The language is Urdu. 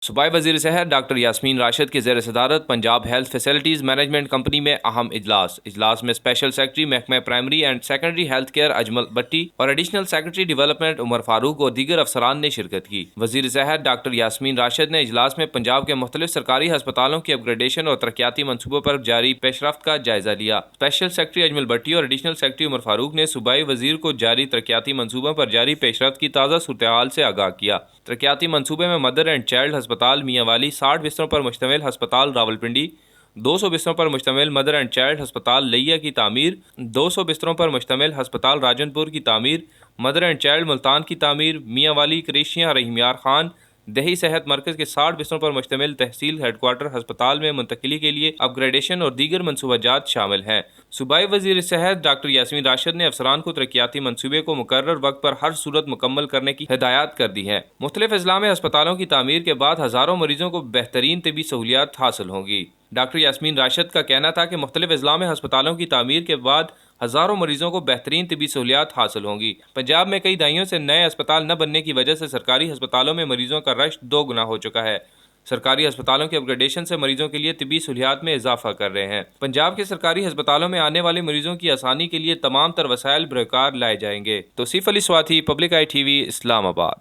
صوبائی وزیر صحت ڈاکٹر یاسمین راشد کے زیر صدارت Punjab health facilities management company میں اہم اجلاس میں اسپیشل سیکرٹری محکمہ primary and secondary health care Ajmal Bhatti اور additional secretary development Umar Farooq اور دیگر افسران نے شرکت کی۔ وزیر صحت ڈاکٹر یاسمین راشد نے اجلاس میں پنجاب کے مختلف سرکاری ہسپتالوں کی اپ گریڈیشن اور ترقیاتی منصوبوں پر جاری پیش رفت کا جائزہ لیا۔ اسپیشل سیکرٹری اجمل بٹی اور ایڈیشنل سیکرٹری عمر فاروق نے صوبائی وزیر کو جاری ترقیاتی منصوبوں پر جاری پیش رفت کی تازہ صورتحال سے آگاہ کیا۔ ترقیاتی منصوبے میں مدر اینڈ چائلڈ ہسپتال میاں والی، 60 بستروں پر مشتمل ہسپتال راولپنڈی، 200 بستروں پر مشتمل مدر اینڈ چائلڈ ہسپتال لیا کی تعمیر، 200 بستروں پر مشتمل ہسپتال راجن پور کی تعمیر، مدر اینڈ چائلڈ ملتان کی تعمیر، میاں والی کریشیاں رحیم یار خان دیہی صحت مرکز کے 60 بستروں پر مشتمل تحصیل ہیڈ کوارٹر ہسپتال میں منتقلی کے لیے اپ گریڈیشن اور دیگر منصوبہ جات شامل ہیں۔ صوبائی وزیر صحت ڈاکٹر یاسمین راشد نے افسران کو ترقیاتی منصوبے کو مقرر وقت پر ہر صورت مکمل کرنے کی ہدایات کر دی ہیں۔ مختلف اضلاع میں ہسپتالوں کی تعمیر کے بعد ہزاروں مریضوں کو بہترین طبی سہولیات حاصل ہوں گی۔ ڈاکٹر یاسمین راشد کا کہنا تھا کہ مختلف اضلاع میں ہسپتالوں کی تعمیر کے بعد ہزاروں مریضوں کو بہترین طبی سہولیات حاصل ہوں گی۔ پنجاب میں کئی دہائیوں سے نئے اسپتال نہ بننے کی وجہ سے سرکاری ہسپتالوں میں مریضوں کا رش 2 گنا ہو چکا ہے۔ سرکاری ہسپتالوں کے اپ گریڈیشن سے مریضوں کے لیے طبی سہولیات میں اضافہ کر رہے ہیں۔ پنجاب کے سرکاری ہسپتالوں میں آنے والے مریضوں کی آسانی کے لیے تمام تر وسائل بروکار لائے جائیں گے۔ Tauseef Ali Swati, public I T V, اسلام آباد۔